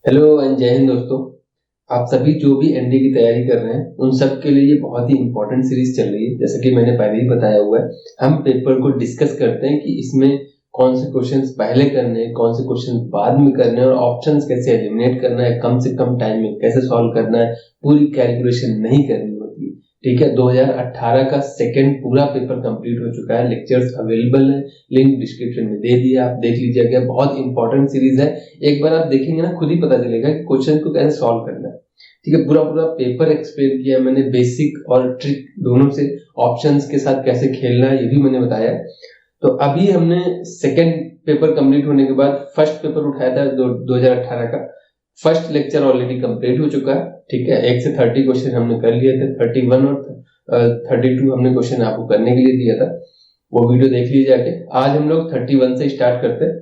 Hello and जय हिंद दोस्तों। आप सभी जो भी एनडी की तैयारी कर रहे हैं उन सब के लिए ये बहुत ही इंपॉर्टेंट सीरीज चल रही है। जैसा कि मैंने पहले ही बताया हुआ है, हम पेपर को डिस्कस करते हैं कि इसमें कौन से क्वेश्चंस पहले करने हैं, कौन से क्वेश्चंस बाद में करने हैं और ऑप्शंस कैसे एलिमिनेट करना है, कम से कम टाइम में कैसे सॉल्व करना है, पूरी कैलकुलेशन नहीं करनी होती है। ठीक है, 2018 का सेकंड पूरा पेपर कंप्लीट हो चुका है, लेक्चर्स अवेलेबल है, लिंक डिस्क्रिप्शन में दे दिया, आप देख लीजिएगा। बहुत इंपॉर्टेंट सीरीज है, एक बार आप देखेंगे ना खुद ही पता चलेगा कि क्वेश्चन को कैसे सॉल्व करना है। ठीक है, पूरा पूरा पेपर एक्सप्लेन किया मैंने, बेसिक और ट्रिक दोनों से, ऑप्शंस के साथ कैसे खेलना है ये भी मैंने बताया। तो अभी हमने सेकंड पेपर कंप्लीट होने के बाद फर्स्ट पेपर उठाया था 2018 का। फर्स्ट लेक्चर ऑलरेडी कंप्लीट हो चुका है। ठीक है, 1 से 30 क्वेश्चन हमने कर लिए थे, 31 और 32 हमने क्वेश्चन आपको करने के लिए दिया था, वो वीडियो देख लीजिए आके। आज हम लोग 31 से स्टार्ट करते हैं,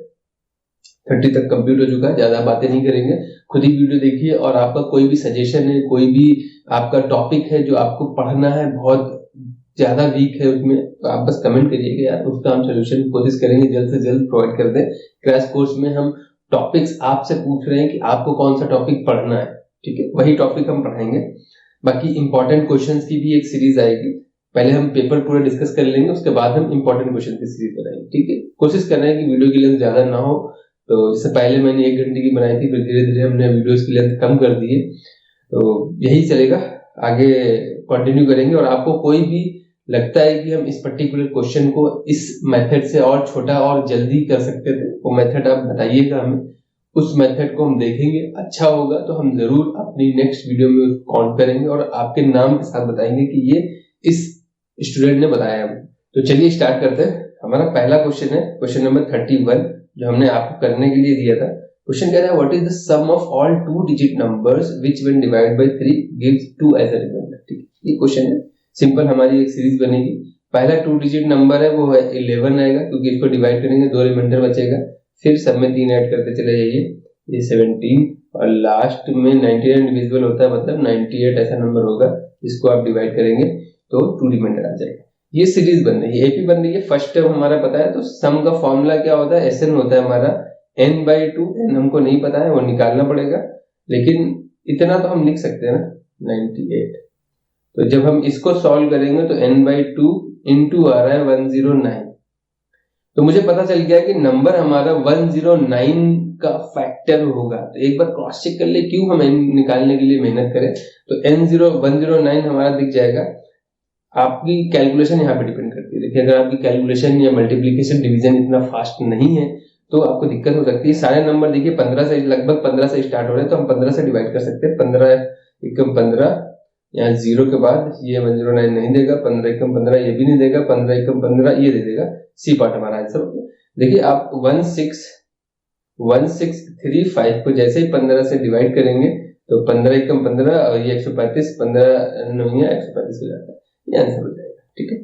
30 तक कंप्लीट हो चुका है, ज्यादा बातें नहीं करेंगे, खुद ही वीडियो देखिए। और आपका कोई भी सजेशन है, कोई भी आपका टॉपिक है जो आपको पढ़ना है, बहुत ज्यादा वीक है उसमें, तो आप बस कमेंट करिएगा यार, उसका हम सोल्यूशन कोशिश करेंगे जल्द से जल्द प्रोवाइड कर दें। क्रैश कोर्स में हम टॉपिक्स आपसे पूछ रहे हैं कि आपको कौन सा टॉपिक पढ़ना है। ठीक है, वही टॉपिक हम पढ़ाएंगे। बाकी इंपॉर्टेंट क्वेश्चंस की भी एक सीरीज आएगी, पहले हम पेपर पूरा डिस्कस कर लेंगे, उसके बाद हम इंपॉर्टेंट क्वेश्चन की सीरीज बनाएंगे। ठीक है, कोशिश कर रहे हैं कि वीडियो की लेंथ ज्यादा ना हो। तो इससे पहले मैंने 1 घंटे की बनाई थी, फिर धीरे धीरे हमने वीडियोस की लेंथ कम कर दी है। तो यही चलेगा, आगे कंटिन्यू करेंगे। और आपको कोई भी लगता है कि हम इस पर्टिकुलर क्वेश्चन को इस मेथड से और छोटा और जल्दी कर सकते थे, वो मेथड आप बताइएगा हमें, उस मेथड को हम देखेंगे। अच्छा होगा तो हम जरूर अपनी नेक्स्ट वीडियो में उसको काउंट करेंगे और आपके नाम के साथ बताएंगे कि ये इस स्टूडेंट ने बताया हमें। तो चलिए स्टार्ट करते हैं। हमारा पहला क्वेश्चन है क्वेश्चन नंबर 31, जो हमने आपको करने के लिए दिया था। क्वेश्चन कह रहा है, what is the sum of all 2 digit numbers which when divided by 3 gives 2 as a remainder. ठीक है, ये क्वेश्चन है, सिंपल हमारी एक सीरीज बनेगी। पहला 2 डिजिट नंबर है वो है 11 आएगा, क्योंकि इसको डिवाइड करेंगे 2 रिमाइंडर बचेगा, फिर सब में 3 ऐड करते चले जाइए, ये 17, और लास्ट में 99 डिविजिबल होता है, मतलब 98 ऐसा नंबर होगा, इसको आप डिवाइड करेंगे तो 2 रिमाइंडर आ जाएगा। ये सीरीज बन रही है, एपी बन रही है। फर्स्ट टर्म हमारा पता है, तो सम का फॉर्मूला क्या होता है, एसएन होता है हमारा, n/2। n हमको नहीं पता है, वो निकालना पड़ेगा, लेकिन इतना तो हम लिख सकते हैं ना, 98। तो जब हम इसको सॉल्व करेंगे तो n/2 इंटू आ रहा है 109। तो मुझे पता चल गया कि नंबर हमारा 109 का फैक्टर होगा। तो एक बार क्रॉस चेक कर ले, क्यों हम n निकालने के लिए मेहनत करें। तो n0109 हमारा दिख जाएगा। आपकी कैलकुलेशन यहाँ पे डिपेंड करती है। देखिए, अगर आपकी कैलकुलेशन या मल्टीप्लिकेशन डिवीजन इतना फास्ट नहीं है तो आपको दिक्कत हो सकती है। सारे नंबर देखिए 15 से, लगभग 15 से स्टार्ट हो रहे हैं, तो हम 15 से डिवाइड कर सकते हैं। 15 एकम 15, यहाँ 0 के बाद ये 109 नहीं देगा, 15 एकम 15 ये भी नहीं देगा, 15 एकम 15 ये दे देगा। सी पार्ट हमारा आंसर हो गया। देखिए, आप 1635 को जैसे ही 15 से डिवाइड करेंगे तो 15 एकम 15 और ये 135, 15 नहीं है 135 हो जाता है, ये आंसर हो जाएगा। ठीक है,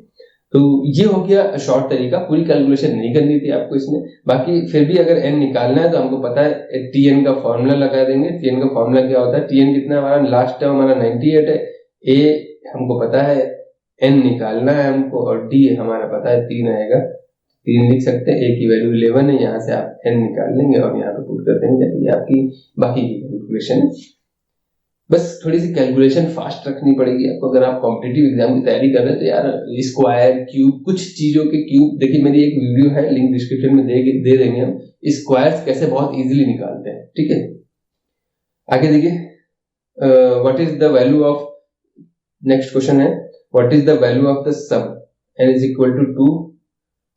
तो ये हो गया शॉर्ट तरीका, पूरी कैलकुलेशन नहीं करनी थी आपको इसमें। बाकी फिर भी अगर n निकालना है तो हमको पता है tn का फॉर्मूला लगा देंगे। tn का फॉर्मूला क्या होता है, tn कितना हमारा, लास्ट टर्म हमारा 98 है, a हमको पता है, n निकालना है हमको, और d हमारा पता है 3 आएगा, 3 लिख सकते हैं। a की वैल्यू 11 है, यहाँ से आप n निकाल लेंगे और यहाँ पे पुट कर देंगे, ये आपकी बाकी की कैलकुलेशन है। बस थोड़ी सी कैलकुलेशन फास्ट रखनी पड़ेगी आपको, अगर आप कॉम्पिटिटिव एग्जाम की तैयारी कर रहे हैं तो यार स्क्वायर, क्यूब, कुछ चीजों के क्यूब, देखिए मेरी एक वीडियो है, लिंक डिस्क्रिप्शन में दे देंगे हम, स्क्वायर्स कैसे बहुत इजीली निकालते हैं। ठीक है, आगे देखिए, what is the value of, next question है, what is the value of the sum n is equal to 2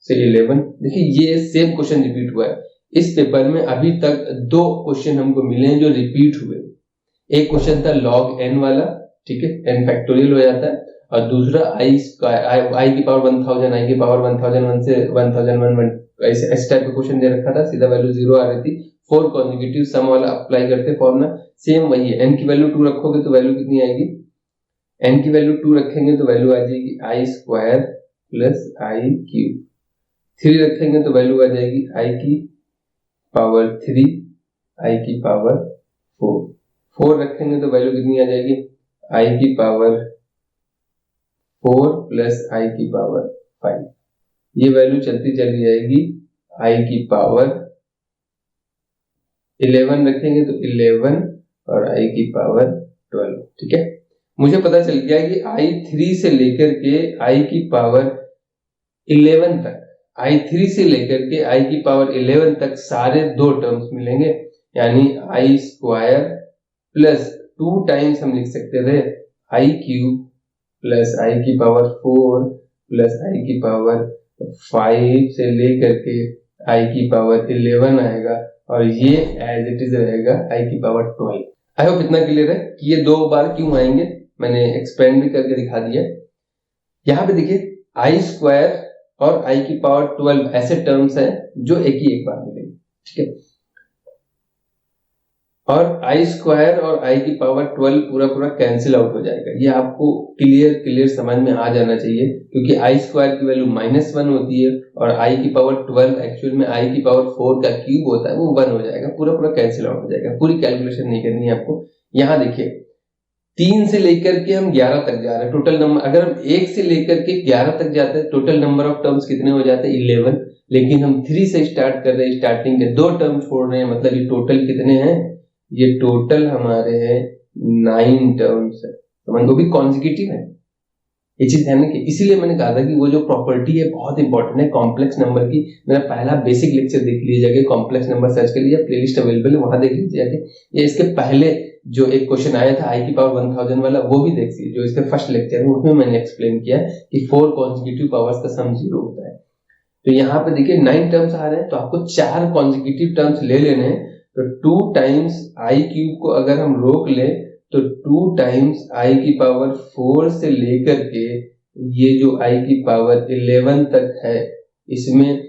से 11। देखिए, ये सेम क्वेश्चन रिपीट हुआ है इस पेपर में। अभी तक 2 क्वेश्चन हमको मिले हैं जो रिपीट हुए। एक क्वेश्चन था log n वाला, ठीक है, n फैक्टोरियल हो जाता है, और दूसरा i की पावर 1000, i की पावर 1001 से 1001 ऐसे इस टाइप का क्वेश्चन दे रखा था, सीधा वैल्यू 0 आ रही थी। 4 कॉन्जिक्यूटिव सम वाला अप्लाई करते फॉर्मूला, सेम वही है। n की वैल्यू 2 रखोगे तो वैल्यू कितनी आएगी, n की वैल्यू 2 रखेंगे तो वैल्यू आ जाएगी i square plus i cube. 3 रखेंगे तो वैल्यू आ जाएगी i की पावर 3, i की पावर 4। 4 रखेंगे तो वैल्यू कितनी आ जाएगी, i की पावर 4 प्लस i की पावर 5। ये वैल्यू चलती चली जाएगी i की पावर 11 रखेंगे तो 11 और i की पावर 12। ठीक है, मुझे पता चल गया कि i3 से लेकर के i की पावर 11 तक, i3 से लेकर के i की पावर 11 तक सारे दो टर्म्स मिलेंगे, यानी i स्क्वायर प्लस 2 टाइम्स हम लिख सकते थे i क्यूब प्लस i की पावर 4 प्लस i की पावर 5 से लेकर के i की पावर 11 आएगा, और ये एज इट इज रहेगा i की पावर 12। आई होप इतना क्लियर है कि ये दो बार क्यों आएंगे, मैंने एक्सपेंड भी करके दिखा दिया। यहाँ पे देखिए i स्क्वायर और i की पावर 12 ऐसे टर्म्स हैं जो एक ही एक बार मिलेंगे। ठीक है, और i स्क्वायर और i की पावर 12 पूरा पूरा कैंसिल आउट हो जाएगा। ये आपको क्लियर समझ में आ जाना चाहिए, क्योंकि i स्क्वायर की वैल्यू -1 होती है और i की पावर 12 एक्चुअल में i की पावर 4 का क्यूब होता है, वो 1 हो जाएगा, पूरा पूरा कैंसिल आउट हो जाएगा। पूरी कैलकुलेशन नहीं करनी है आपको। यहाँ देखिए 3 से लेकर के हम 11 तक जा रहे हैं, टोटल नंबर अगर हम 1 से लेकर के 11 तक जाते हैं, टोटल नंबर ऑफ टर्म्स कितने हो जाते हैं 11, लेकिन हम 3 से स्टार्ट कर रहे हैं, स्टार्टिंग के 2 टर्म छोड़ रहे हैं, मतलब ये टोटल कितने हैं, ये टोटल हमारे हैं 9 टर्म्स है, तो वो भी कॉन्जिक्यूटिव है। ये चीज ध्यान रखिए, इसीलिए मैंने कहा था कि वो जो प्रॉपर्टी है बहुत इंपॉर्टेंट है कॉम्प्लेक्स नंबर की। मेरा पहला बेसिक लेक्चर देख लीजिए, कॉम्प्लेक्स नंबर सर्च कर लीजिए, प्लेलिस्ट अवेलेबल है, वहां देख लीजिए। ये इसके पहले जो एक क्वेश्चन आया था i की पावर 1000 वाला, वो भी देखिए, जो इसके फर्स्ट लेक्चर है उसमें मैंने एक्सप्लेन किया कि 4 कॉन्जिक्यूटिव पावर्स का सम 0 होता है। तो यहाँ पे देखिए 9 टर्म्स आ रहे हैं, तो आपको 4 कॉन्जिक्यूटिव टर्म्स ले लेने हैं। तो 2 टाइम्स i क्यूब को अगर हम रोक ले तो 2 टाइम्स i की पावर 4 से लेकर के ये जो i की पावर 11 तक है, इसमें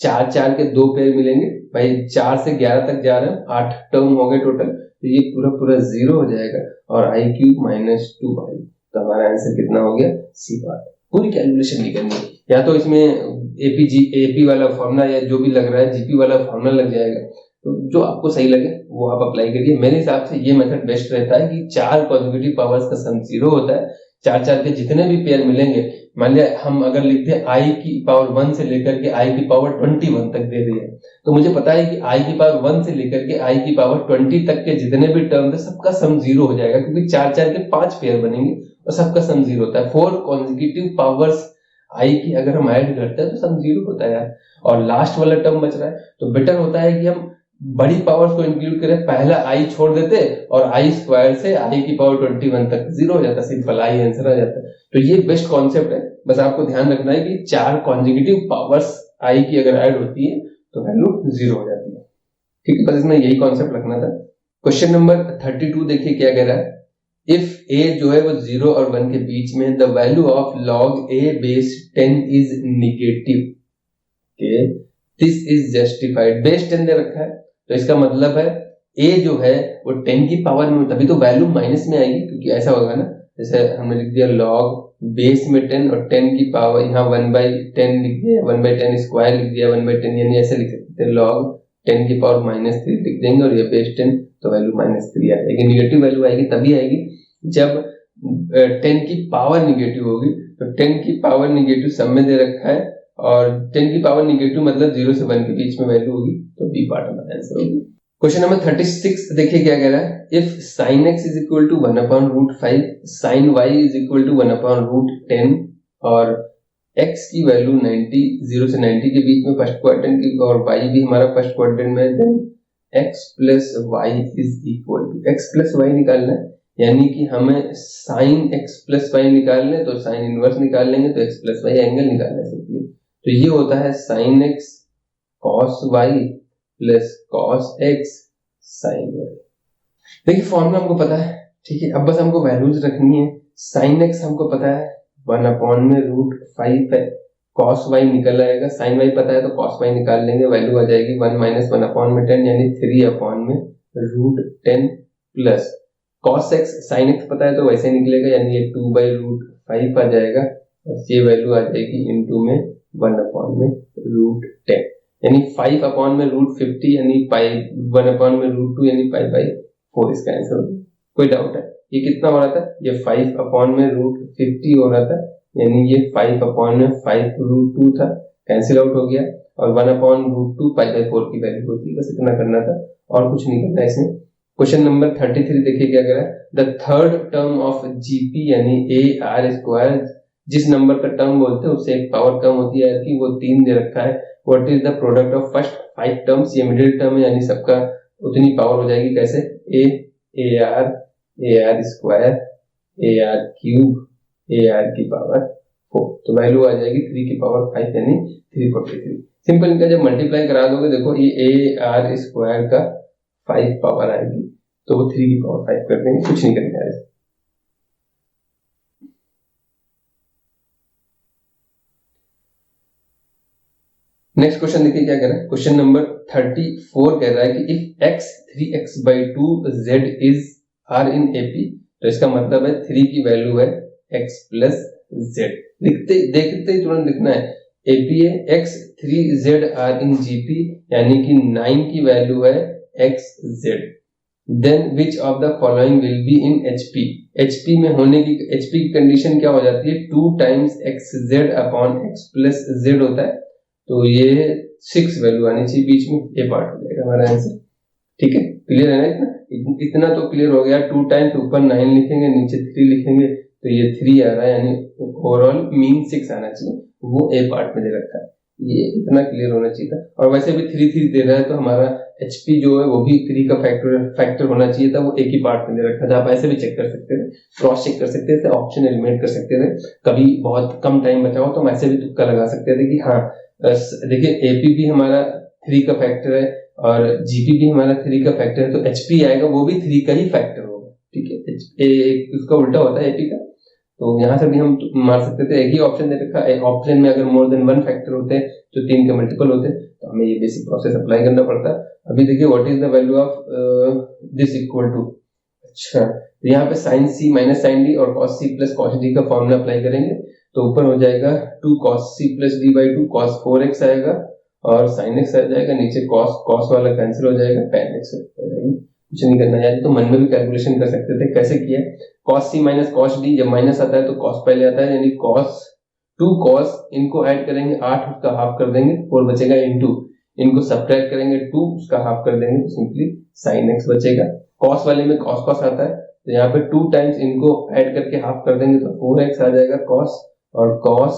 4 के 2 पेयर मिलेंगे भाई, 4 से 11 तक जा रहे हैं, 8 टर्म हो गए टोटल, तो ये पूरा पूरा 0 हो जाएगा और i क्यूब -2i, तो हमारा आंसर कितना हो गया, सी पार्ट। पूरी कैलकुलेशन नहीं करनी, या तो इसमें एपी वाला फॉर्मूला या जो भी लग रहा है जीपी वाला फॉर्मूला लग जाएगा, तो जो आपको सही लगे वो आप अप्लाई करिए। मेरे हिसाब से ये मेथड बेस्ट रहता है कि 4 कॉन्जिक्यूटिव पावर्स का सम 0 होता है, 4 के जितने भी पेयर मिलेंगे, मान लिया हम अगर लिखते हैं i की पावर 1 से लेकर के i की पावर 21 तक दे रही है, तो मुझे पता है कि i की पावर 1 से लेकर के i की पावर 20 तक के जितने भी टर्म थे सबका सम 0 हो जाएगा, क्योंकि 4 के 5 पेयर बनेंगे और सबका सम 0 होता है। 4 कॉन्जिक्यूटिव पावर्स i की अगर हम ऐड करते हैं तो सम 0 होता है यार, और लास्ट वाला टर्म बच रहा है, तो बेटर होता है कि हम बड़ी पावर्स को इंक्लूड करें, पहला i छोड़ देते और i स्क्वायर से i की पावर 21 तक 0 हो जाता, सिंपल i आंसर आ जाता है। तो ये बेस्ट कॉन्सेप्ट है, बस आपको ध्यान रखना है कि 4 कॉन्जिक्यूटिव पावर्स i की अगर ऐड होती है तो वैल्यू 0 हो जाती है। ठीक है, बस इसमें यही कॉन्सेप्ट रखना था। क्वेश्चन नंबर 32 देखिए क्या कह रहा है, इफ a जो है वो 0 और 1 के बीच में, the value of log a base 10 is negative, this is justified. Base 10 दे रखा है, तो इसका मतलब है a जो है वो 10 की पावर में, तभी तो वैल्यू माइनस में आएगी, क्योंकि ऐसा होगा ना, जैसे हमने लिख दिया log बेस में 10 और 10 की पावर यहाँ 1/10 लिख दिया, 1/10 स्क्वायर लिख दिया, 1/10, यानी ऐसे लिख सकते हैं log 10 की पावर -3 लिख देंगे और ये बेस 10, तो वैल्यू -3 आ जाएगी। निगेटिव वैल्यू आएगी तभी आएगी जब 10 की पावर निगेटिव होगी, तो 10 की पावर निगेटिव सब में दे रखा है, और 10 की पावर निगेटिव मतलब 0 से 1 के बीच में वैल्यू होगी, तो बी पार्ट हमारा आंसर होगी। क्वेश्चन नंबर 36 देखिए क्या कह रहा है, if sin x is equal to 1/√5, sin y is equal to 1/√10 और x की वैल्यू 90, 0 से 90 के बीच में फर्स्ट क्वाड्रेंट की, और y भी हमारा फर्स्ट क्वाड्रेंट में, then x plus y is equal to, x plus y निकालना है, यानी कि हमें sin x प्लस y निकालना है, तो sin इनवर्स निकाल लेंगे, तो x प्लस y एंगल निकालना है सिंपली, तो ये होता है sin x cos y plus cos x sin y। देखिए फॉर्मूला हमको पता है, ठीक है, अब बस हमको वैल्यूज रखनी है। sin x हमको पता है 1/√5 है, cos y निकल आएगा, sin y पता है तो cos y निकाल लेंगे, वैल्यू आ जाएगी 1 - 1/10 यानी 3/10 plus cos x, sin x पता है तो वैसे निकलेगा, यानी ये 2/√5 आ जाएगा, और ये वैल्यू आ जाएगी इनटू में 1/√10, यानी 5/√50 यानी 1/√2 यानी 5/4 इसका आंसर होगा। कोई डाउट है? ये कितना हो रहा था, ये 5/√50 हो रहा था, यानी ये 5/5√2 था, कैंसिल आउट हो गया, और 1/√2 π/4 की वैल्यू होती है, बस इतना करना था, और कुछ नहीं करना है इसमें। क्वेश्चन नंबर 33 देखिए क्या कह रहा है, the third term of GP यानी ए आर स्क्वायर, जिस नंबर का टर्म बोलते हैं उससे एक पावर कम होती है कि वो 3 दे रखा है। What is the product of first 5 terms, ये मिडिल टर्म है यानी सबका उतनी पावर हो जाएगी। कैसे, A R square A R cube A R की पावर 4, तो वैल्यू आ जाएगी 3 की पावर 5 यानी 343। सिंपल इनका जब मल्टीप्लाई करा दोगे देखो ये ए आर स्क्वायर का 5 पावर आएगी तो वो 3 की पावर 5 कर देंगे, कुछ नहीं करेंगे आज। नेक्स्ट क्वेश्चन देखिए क्या कह रहा है, क्वेश्चन नंबर 34 कह रहा है कि if x 3x/2 z is are in AP, तो इसका मतलब है 3 की वैल्यू है x प्लस z। लिखते देखते ही तुरंत लिखना है एपी है x 3z are in GP यानी कि 9 की वैल्यू है x z। Then which of the following will be in HP, HP में होने की एचपी की कंडीशन क्या हो जाती है, 2 times xz upon x plus z होता है, तो ये 6 वैल्यू आनी चाहिए बीच में, ये पार्ट हो जाएगा हमारा आंसर। ठीक है, क्लियर है ना, इतना तो क्लियर हो गया। 2 टाइम्स ऊपर 9 लिखेंगे नीचे 3 लिखेंगे तो ये 3 आ रहा है यानी ओवरऑल मीन 6 आना चाहिए, वो ए पार्ट में दे रखा है, ये इतना क्लियर होना चाहिए था। और वैसे भी 3 दे रहा है तो हमारा एचपी जो है वो भी 3 का फैक्टर होना चाहिए था, वो एक ही पार्ट में दे रखा था। आप ऐसे भी चेक कर सकते थे, क्रॉस चेक कर सकते थे, ऑप्शन एलिमिनेट कर सकते थे, कभी बहुत कम टाइम बचा हो तो हम ऐसे भी तुक्का लगा सकते थे कि हाँ देखिए एपी भी हमारा 3 का फैक्टर है और जीपी भी हमारा 3 का फैक्टर है, तो एचपी आएगा वो भी 3 का ही फैक्टर होगा। ठीक है, उसका उल्टा होता है एपी का, तो यहाँ से भी हम मार सकते थे। एक ही ऑप्शन दे रखा है, ऑप्शन में अगर मोर देन 1 फैक्टर होते हैं तो 3 के मल्टीपल होते हैं, तो हमें ये बेसिक प्रोसेस अप्लाई करना पड़ता है। अभी देखिए what is the value of this equal to, अच्छा तो यहाँ पे sine C minus sine D और cos C plus cos D का फॉर्मूला अप्लाई करेंगे तो ऊपर हो जाएगा 2 cos c plus D by 2 cos 4x आएगा और sin x आ जाएगा, नीचे cos वाला कैंसिल हो जाएगा, tan x हो जाएगी। कुछ नहीं करना है, तो मन में भी कैलकुलेशन कर सकते थे। कैसे किया, cos c minus cos d, जब माइनस आता है तो cos पहले आता है यानी2 cos, इनको ऐड करेंगे 8 उसका हाफ कर देंगे 4 बचेगा, इंटू इनको सब्ट्रैक्ट करेंगे 2 उसका हाफ कर देंगे तो सिंपली sin x बचेगा। cos वाले में cos आता है तो यहाँ पे 2 टाइम्स इनको ऐड करके हाफ कर देंगे तो 4x आ जाएगा cos, और cos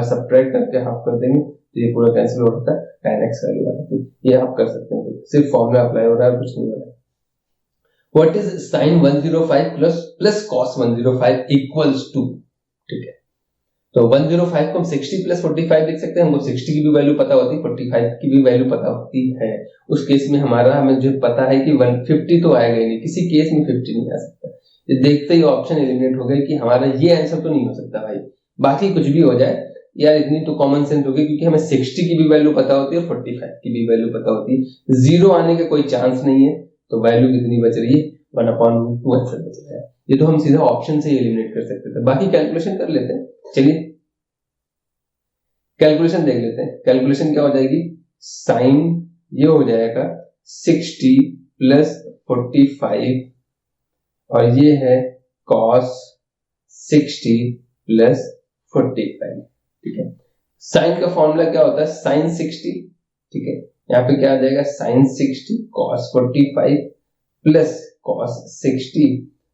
सब्ट्रैक्ट करके हाफ कर देंगे तो ये पूरा कैंसिल हो जाता है, tan x वैल्यू आ जाती है। ये आप कर सकते हैं, सिर्फ फॉर्मूला अप्लाई हो रहा है, कुछ नहीं हो रहा है। What is sin 105 plus cos 105 equals to, ठीक है, तो 105 को हम 60 प्लस 45 लिख सकते हैं, हमको 60 की भी वैल्यू पता होती है, 45 की भी वैल्यू पता होती है। उस केस में हमें जो पता है कि 150 तो आएगा ही नहीं, किसी केस में 50 नहीं आ सकता। ये देखते ही ऑप्शन एलिमिनेट हो गए कि हमारा ये आंसर तो नहीं हो सकता भाई, बाकी कुछ भी हो जाए यार, इतनी तो कॉमन सेंस हो गई क्योंकि हमें 60 की भी वैल्यू पता होती है और 45 की भी वैल्यू पता होती है, जीरो आने का कोई चांस नहीं है, तो वैल्यू कितनी बच रही है 1/2 आंसर बच रहा है। ये तो हम सीधा ऑप्शन से एलिमिनेट कर सकते थे, बाकी कैलकुलेशन कर लेते हैं। चलिए कैलकुलेशन देख लेते हैं, कैलकुलेशन क्या हो जाएगी, साइन ये हो जाएगा 60 प्लस 45 और ये है cos 60 प्लस 45, ठीक है। साइन का फॉर्मूला क्या होता है, साइन 60, ठीक है, यहाँ पे क्या आ जाएगा साइन 60 cos 45 प्लस cos 60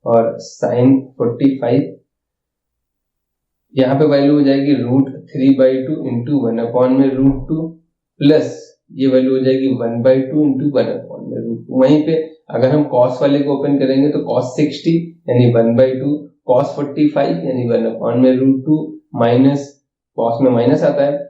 और साइन 45, यहाँ पे वैल्यू हो जाएगी √3/2 इंटू 1/√2 प्लस ये वैल्यू हो जाएगी 1/2 इंटू 1/√2। वहीं पे अगर हम cos वाले को ओपन करेंगे तो cos 60 यानी 1/2, cos 45 यानी 1/√2 माइनस cos में माइनस आता है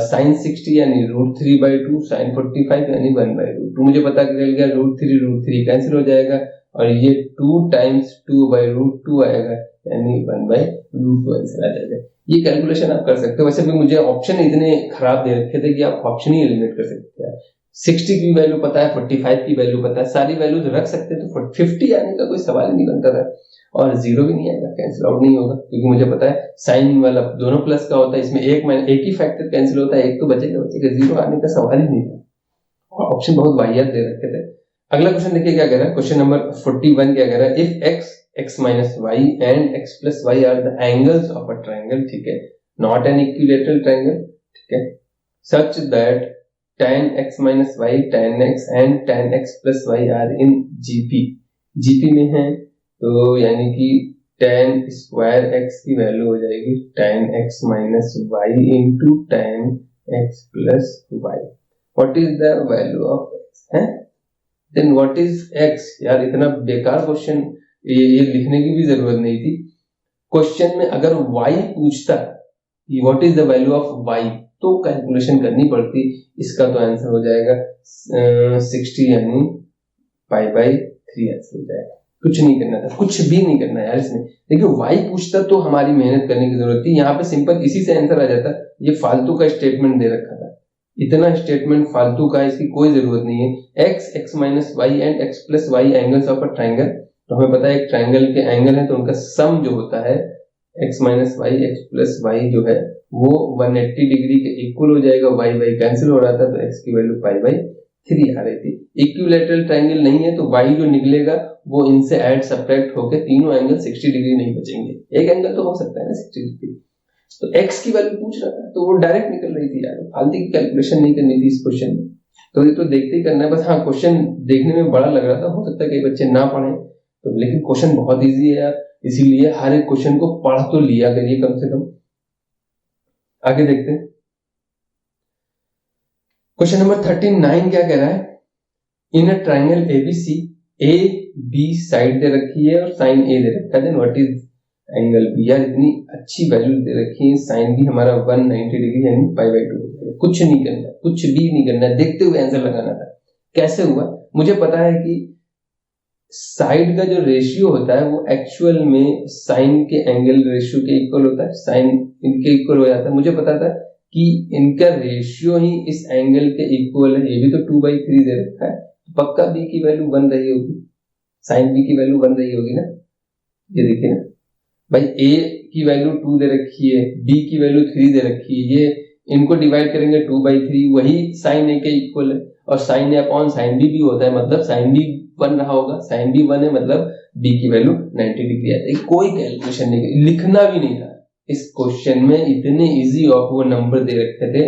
sin 60 यानी √3/2 sin 45 यानी 1/√2। मुझे पता चल गया √3 कैंसिल हो जाएगा और ये 2 टाइम्स 2/√2 आएगा यानी 1/√2 आंसर आ जाएगा। ये कैलकुलेशन आप कर सकते हो। वैसे भी मुझे ऑप्शन इतने खराब दे रखे थे कि आप ऑप्शन ही एलिमिनेट कर सकते हैं। 60 की वैल्यू पता है, 45 की वैल्यू पता है, सारी वैल्यूज रख सकते हैं तो 50 आने का कोई सवाल नहीं बनता था और जीरो भी नहीं आएगा, कैंसिल आउट नहीं होगा क्योंकि मुझे पता है साइन वाला दोनों प्लस का होता है, इसमें एक ही फैक्टर कैंसिल होता है, एक तो बचेगा, जीरो आने का सवाल ही नहीं था। ऑप्शन बहुत वाहियात दे रखे थे। अगला क्वेश्चन देखिए क्या कह रहा है, क्वेश्चन नंबर 41 क्या कह रहा है, if x minus y and x plus y are the angles of a triangle, ठीक है, not an equilateral triangle, ठीक है, such that tan x minus y, tan x and tan x plus y are in GP में है, तो यानी कि tan square x की वैल्यू हो जाएगी tan x minus y into tan x plus y. What is the value of x है? Then what is x? यार इतना बेकार क्वेश्चन, ये लिखने की भी जरूरत नहीं थी। क्वेश्चन में अगर y पूछता what is the value of y तो कैलकुलेशन करनी पड़ती। इसका तो आंसर हो जाएगा 60 यानी π/3 आंसर हो जाएगा। कुछ नहीं करना था, कुछ भी नहीं करना यार इसमें। देखिए y पूछता तो हमारी मेहनत करने की जरूरत थी, यहाँ पे सिंपल इसी से आंसर आ जाता। ये फालतू का स्टेटमेंट दे रखा था, इतना स्टेटमेंट फालतू का, इसकी कोई जरूरत नहीं है। x, x minus y and x plus y angles of a triangle, तो हमें पता है एक ट्राइंगल के एंगल है तो उनका सम जो होता है x minus y, x plus y जो है वो 180 डिग्री के इक्वल हो जाएगा। y कैंसिल हो रहा था तो x की वैल्यू π/3 आ रही थी। इक्विलैटरल ट्राइंगल नहीं है तो y जो निकलेगा वो इनसे ऐड सब्ट्रैक्ट होकर तीनों एंगल 60 डिग्री नहीं बचेंगे। एक एंगल तो हो सकता है ना 60 डिग्री, तो x की वैल्यू पूछ रहा था तो वो डायरेक्ट निकल रही थी यार, फालतू की कैलकुलेशन नहीं करनी थी इस क्वेश्चन में। तो ये तो देखते ही करना है बस। हाँ, क्वेश्चन देखने में बड़ा लग रहा था, हो सकता है कई बच्चे ना पढ़े तो, लेकिन क्वेश्चन बहुत इजी है यार, इसीलिए हर एक क्वेश्चन को पढ़ तो लिया करिए कम से कम। आगे देखते हैं क्वेश्चन नंबर 39 क्या कह रहा है। In a triangle ABC A B side दे रखी है और साइन ए दे रखा है, then what is angle B. यार इतनी अच्छी वैल्यू दे रखी है, साइन बी हमारा 190 डिग्री यानी π/2। कुछ नहीं करना, कुछ भी नहीं करना, देखते हुए आंसर लगाना था। कैसे हुआ, मुझे पता है कि साइड का जो रेशियो होता है वो एक्चुअल में साइन के एंगल रेशियो के इक्वल होता है, साइन इनके इक्वल हो जाता है। मुझे पता था कि इनका रेशियो ही इस एंगल के इक्वल है, ये भी तो 2/3 दे रखा है, पक्का बी की वैल्यू 1 रही होगी, साइन बी की वैल्यू 1 रही होगी ना। ये देखिए ना भाई, ए की वैल्यू 2 दे रखी है, बी की वैल्यू 3 दे रखी है, ये इनको डिवाइड करेंगे 2/3, वही साइन ए के इक्वल है, और साइन ए अपॉन साइन बी भी होता है, मतलब साइन बी 1 रहा होगा, साइन बी 1 है मतलब बी की वैल्यू 90 डिग्री आती है। कोई कैलकुलेशन नहीं, लिखना भी नहीं था इस क्वेश्चन में, इतने इजी ऑफ वो नंबर दे रखे थे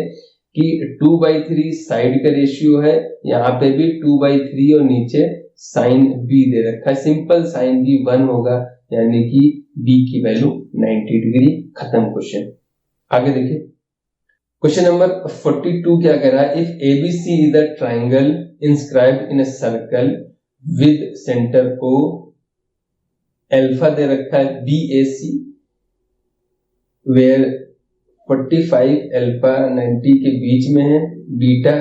कि 2/3 साइड का रेशियो है, यहाँ पे भी 2/3 और नीचे साइन बी दे रखा है, सिंपल साइन बी 1 होगा यानी कि बी की वैल्यू 90 डिग्री। खत्म क्वेश्चन। आगे देखिए क्वेश्चन नंबर 42 क्या कह रहा है। If ABC is a triangle inscribed in a circle with centre O, alpha दे रखा है BAC वेयर 45 अल्फा 90 के बीच में है, बीटा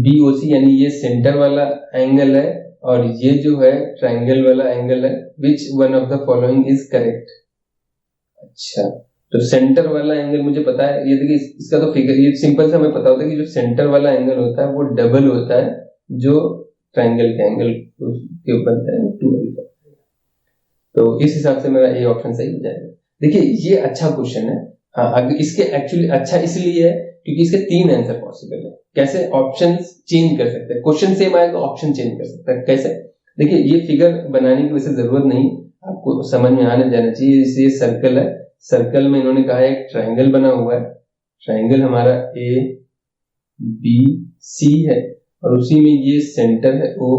BOC यानी ये सेंटर वाला एंगल है और ये जो है ट्राइंगल वाला एंगल है, विच one of the following is correct. अच्छा, तो सेंटर वाला एंगल मुझे पता है, ये देखिए इसका तो फिगर, ये सिंपल सा हमें पता होता है कि जो सेंटर वाला एंगल होता है वो डबल होता है जो ट्राइंगल के एंगल के ऊपर बनता है 2 अल्फा। तो इस हिसाब से मेरा ए ऑप्शन सही हो जाएगा। देखिए ये अच्छा क्वेश्चन है। हाँ, इसके एक्चुअली अच्छा इसलिए है क्योंकि इसके 3 आंसर पॉसिबल है। कैसे ऑप्शंस चेंज कर सकते हैं, क्वेश्चन सेम आएगा ऑप्शन चेंज कर सकता है। कैसे, देखिए ये फिगर बनाने की वैसे जरूरत नहीं, आपको समझ में आने जाना चाहिए। जैसे ये सर्कल है, सर्कल में इन्होंने कहा है एक ट्राइंगल बना हुआ है, ट्राइंगल हमारा ABC है और उसी में ये सेंटर है O,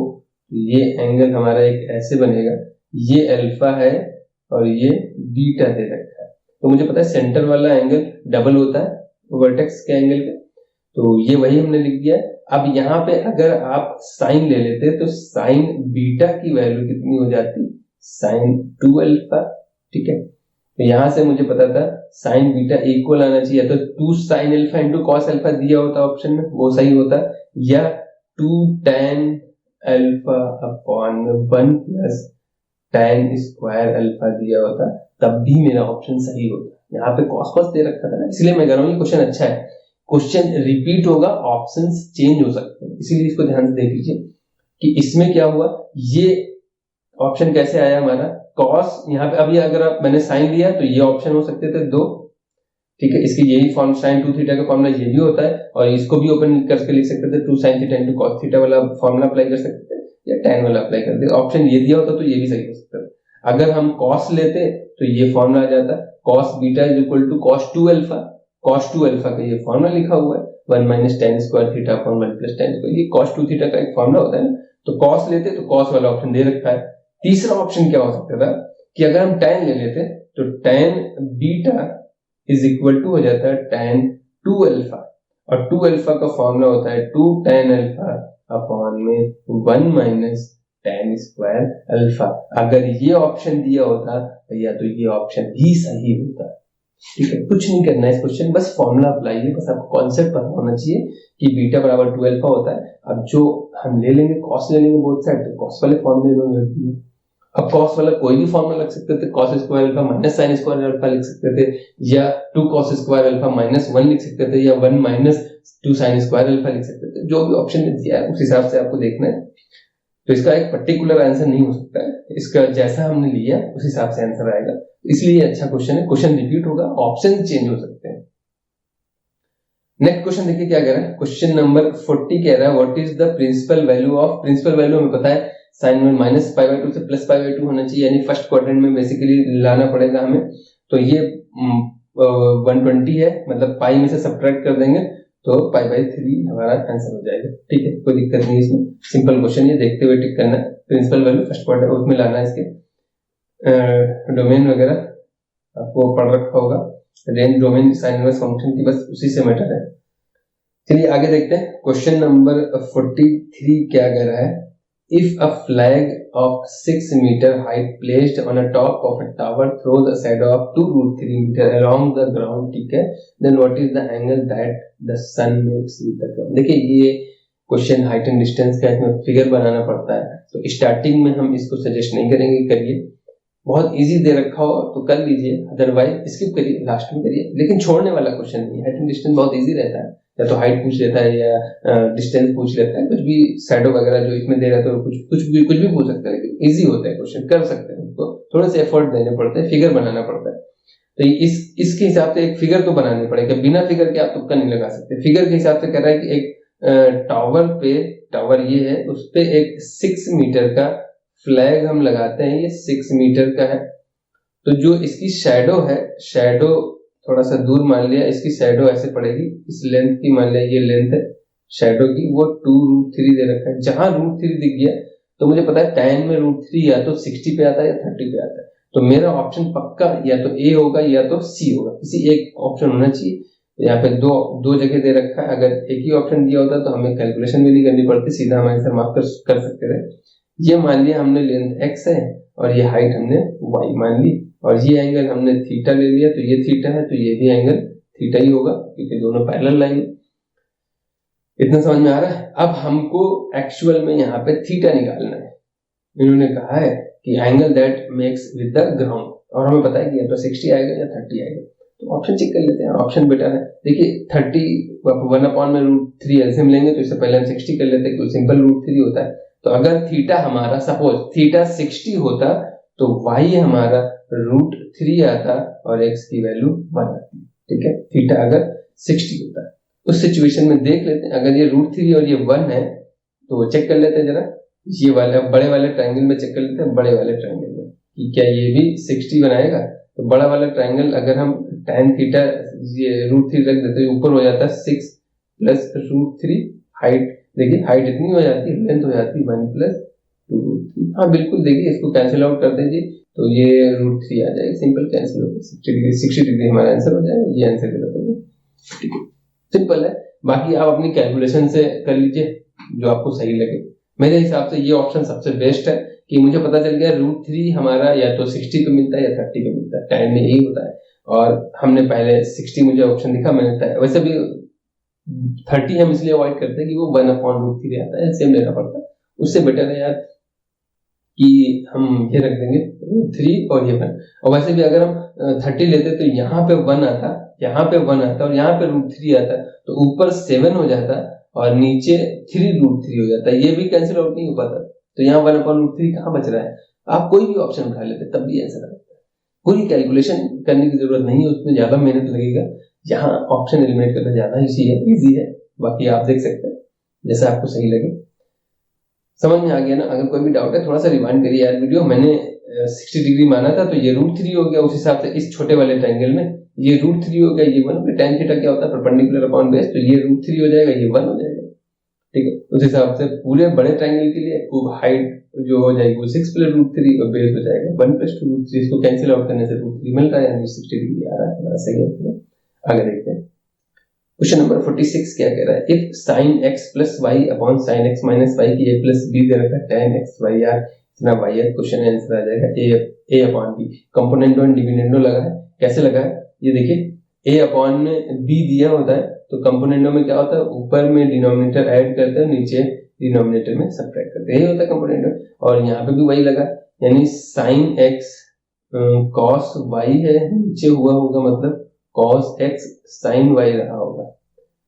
ये एंगल हमारा एक ऐसे बनेगा, ये अल्फा है और ये बीटा दे रखा है। तो मुझे पता है सेंटर वाला एंगल डबल होता है वर्टेक्स के एंगल का, तो ये वही हमने लिख दिया। अब यहाँ पे अगर आप साइन ले लेते तो साइन बीटा की वैल्यू कितनी हो जाती, साइन 2 अल्फा। ठीक है, तो यहां से मुझे पता था साइन बीटा इक्वल आना चाहिए, तो 2 sine alpha into cos alpha दिया होता ऑप्शन में, वो सही होता, या 2 tan alpha upon 1 plus tan square alpha दिया होता, तब भी मेरा ऑप्शन सही होता। यहाँ पे कॉस कॉस दे रखा था ना, इसलिए मैं कह रहा हूँ ये क्वेश्चन अच्छा है। क्वेश्चन रिपीट होगा, ऑप्शंस चेंज हो सकते हैं, इसीलिए इसको ध्यान से देख लीजिए कि इसमें क्या हुआ। ये ऑप्शन कैसे आया हमारा, कॉस, यहाँ पे अभी अगर आप मैंने साइन लिया तो ये ऑप्शन हो सकते थे 2। ठीक है, इसकी यही फॉर्म साइन 2 थीटा का फॉर्मूला ये भी होता है, और इसको भी ओपन करके लिख सकते थे 2 sin theta into cos theta वाला फॉर्मूला अप्लाई कर सकते थे, या tan वाला अप्लाई कर दे। ऑप्शन ये दिया होता तो ये भी सही हो सकता था। अगर हम कॉस लेते तो ये फॉर्मूला आ जाता, cos beta is equal to cos 2 alpha, cos 2 alpha का ये फॉर्मूला लिखा हुआ है, 1 minus tan square theta upon 1 plus tan square. ये cos 2 थीटा का एक फॉर्मूला होता है ना, तो cos लेते तो cos वाला ऑप्शन दे रखा है। तीसरा ऑप्शन क्या हो सकता था कि अगर हम tan ले लेते तो tan beta is equal to हो जाता है tan 2 अल्फा, और 2 अल्फा का फॉर्मूला होता है 2 tan अल्फा अपॉन में 1 माइनस tan स्क्वायर अल्फा। अगर ये ऑप्शन दिया होता या तो ये ऑप्शन भी सही होता। ठीक है, कुछ नहीं करना है इस क्वेश्चन, बस फॉर्मूला अप्लाई है, बस आपको कॉन्सेप्ट पता होना चाहिए कि बीटा बराबर 2 अल्फा होता है। अब जो हम ले लेंगे cos ले लेंगे बोथ साइड, तो cos वाले फॉर्मूले इन्होंने रख दिए। अब cos वाला कोई भी फॉर्मूला लग सकते थे, cos square alpha minus sin square alpha लिख सकते थे, या 2 cos स्क्वायर अल्फा माइनस 1 लिख सकते थे, या 1 माइनस 2 sin स्क्वायर अल्फा लिख सकते थे। जो भी ऑप्शन में दिया है उस हिसाब से आपको देखना है। तो इसका एक पर्टिकुलर आंसर नहीं हो सकता है, इसका जैसा हमने लिया उस हिसाब से आंसर आएगा। इसलिए अच्छा क्वेश्चन है, क्वेश्चन रिपीट होगा, ऑप्शन चेंज हो सकते हैं। नेक्स्ट क्वेश्चन देखिए क्या कह रहा है। क्वेश्चन नंबर 40 कह रहा है what is the principal value of, principal value हमें पता है साइन में माइनस पाई बाई 2 से प्लस पाई बाई 2 होना चाहिए, यानी फर्स्ट क्वाड्रेंट में बेसिकली लाना पड़ेगा हमें। तो ये 120 है, मतलब पाई में से सब्ट्रैक्ट कर देंगे तो पाई बाई 3 हमारा आंसर हो जाएगा। ठीक है, कोई दिक्कत नहीं है इसमें, सिंपल क्वेश्चन ये देखते हुए टिक करना है। प्रिंसिपल वैल्यू फर्स्ट क्वाड्रेंट उसमें लाना है, इसके डोमेन वगैरह आपको पढ़ रखा होगा, range domain sine inverse function की, बस उसी से मैटर है। चलिए आगे देखते हैं। क्वेश्चन नंबर 43 क्या कह रहा है। If a flag of 6 metre height placed on a top of a tower throws a shadow of 2√3 metre along the ground, ठीक है, then what is the angle that the sun makes with the ground. देखिए ये question height and distance का, इसमें figure बनाना पड़ता है, तो starting में हम इसको सजेस्ट नहीं करेंगे, करिए बहुत इजी दे रखा हो तो कर लीजिए, अदरवाइज स्किप करिए, लास्ट में करिए। लेकिन छोड़ने वाला क्वेश्चन नहीं है, हाइट एंड डिस्टेंस बहुत इजी रहता है, या तो हाइट पूछ लेता है या डिस्टेंस पूछ लेता है, कुछ भी शैडो वगैरह जो इसमें दे रहा है तो कुछ भी पूछ सकता है, लेकिन इजी होता है क्वेश्चन, कर सकते हैं। उनको थोड़े से एफर्ट देने पड़ते हैं, फिगर बनाना पड़ता है। तो इसके हिसाब से एक फिगर तो बनानी पड़ेगा, बिना फिगर के आप तुक्का नहीं लगा सकते। फिगर के हिसाब से कह रहा है कि एक टावर ये है, उस पे एक 6 मीटर का फ्लैग हम लगाते हैं, ये 6 मीटर का है। तो जो इसकी शैडो है, शैडो थोड़ा सा दूर मान लिया, इसकी शैडो ऐसे पड़ेगी, इस लेंथ की मान लिया ये लेंथ है शैडो की, वो 2√3 दे रखा है। जहां √3 दिख गया तो मुझे पता है tan में √3 या तो 60 पे आता है या 30 पे आता है, तो मेरा ऑप्शन पक्का या तो ए होगा या तो सी होगा, किसी एक ऑप्शन होना चाहिए। यहाँ पे दो जगह दे रखा है, अगर एक ही ऑप्शन दिया होता तो हमें कैलकुलेशन भी नहीं करनी पड़ती, सीधा हम आंसर मार्क कर सकते थे। ये मान लिया हमने लेंथ x है और ये हाइट हमने y मान ली, और ये एंगल हमने थीटा ले लिया, तो ये थीटा है तो ये भी एंगल थीटा ही होगा क्योंकि दोनों पैरेलल लाइन है। इतना समझ में आ रहा है। अब हमको एक्चुअल में यहाँ पे थीटा निकालना है। इन्होंने कहा है कि angle that makes with the ground, और हमें पता है कि या तो 60 आएगा या 30 आएगा, तो ऑप्शन चेक कर लेते हैं, ऑप्शन बेटर है। देखिए 30 1/√3 एलसीएम लेंगे तो इससे पहले हम 60 कर लेते हैं क्योंकि सिंपल √3 होता है। तो अगर थीटा हमारा सपोज थीटा 60 होता तो y हमारा √3 आता और x की वैल्यू 1 आती। ठीक है, थीटा अगर 60 होता है उस सिचुएशन में देख लेते हैं, अगर ये √3 और ये 1 है तो चेक कर लेते हैं जरा, ये वाला बड़े वाले ट्रायंगल में चेक कर लेते हैं, बड़े वाले ट्रायंगल में कि क्या ये भी 60 बनाएगा। तो बड़ा वाला ट्रायंगल अगर हम tan थीटा ये √3 रख देते हैं, ऊपर हो जाता है 6 प्लस √3, हाइट देखिए हाइट इतनी हो जाती है, लेंथ हो जाती है 1 प्लस 2√3। हाँ बिल्कुल, देखिए इसको कैंसिल आउट कर दीजिए तो ये √3 आ जाएगा, सिंपल कैंसिल हो गया, 60 डिग्री हमारा आंसर हो जाएगा, ये आंसर गलत हो गया। ठीक है, सिंपल है। बाकी आप अपनी कैलकुलेशन से कर लीजिए जो आपको सही लगे। मेरे हिसाब से ये ऑप्शन सबसे बेस्ट है कि मुझे पता चल गया √3 हमारा या तो 60 पे मिलता है या 30 पे मिलता है, टाइम में यही होता है, और हमने पहले 60 मुझे ऑप्शन दिखा, मैंने वैसे भी 30 हम इसलिए अवॉइड करते हैं कि वो 1/√3 आता है, सेम लेना पड़ता है। उससे बेटर है यार कि हम ये रख देंगे √3 और ये 1, और वैसे भी अगर हम 30 लेते तो यहाँ पे 1 आता, यहाँ पे 1 आता और यहाँ पे √3 आता, तो ऊपर 7 हो जाता और नीचे 3√3 हो जाता, ये भी कैंसिल आउट नहीं हो पाता, तो यहाँ 1/√3 कहाँ बच रहा है। आप कोई भी ऑप्शन उठा लेते तब भी आंसर आता है, पूरी कैलकुलेशन करने की जरूरत नहीं है, उसमें ज्यादा मेहनत लगेगा। यहाँ ऑप्शन एलिमिनेट करना ज्यादा इजी है, बाकी आप देख सकते हैं जैसा आपको सही लगे। समझ में आ गया ना? अगर कोई भी डाउट है थोड़ा सा रिवाइंड करिए यार वीडियो, मैंने 60 डिग्री माना था तो ये √3 हो गया, उस हिसाब से इस छोटे वाले ट्रायंगल में ये √3 हो गया, ये 1 हो गया। tan थीटा क्या होता है, परपेंडिकुलर अपॉन बेस, तो ये √3 हो जाएगा, ये 1 हो जाएगा। ठीक है, उस हिसाब से पूरे बड़े ट्रायंगल के लिए हाइट जो हो जाएगी वो 6 + √3 और बेस हो जाएगा 1 + 2√3। इसको कैंसिल आउट करने से √3 मिल रहा है, यानी 60 डिग्री आ रहा है हमारा सही आंसर। आगे देखते हैं क्वेश्चन नंबर 46 क्या कह रहा है, if sin x + y upon sin x - y की a + b दे रखा है, tan x y r इतना y है, क्वेश्चन आंसर आ जाएगा a upon b। कंपोनेंटो and dividendo लगा है, कैसे लगा है ये देखिए, a अपॉन में b दिया होता है तो कंपोनेंटो में क्या होता है, ऊपर में डिनोमिनेटर ऐड करते हैं, नीचे डिनोमिनेटर में सब्ट्रैक्ट करते हैं, यही होता है कंपोनेंटो। और यहाँ पे भी वही लगा, यानी sin x cos y है, नीचे हुआ होगा मतलब cos x sin y रहा होगा।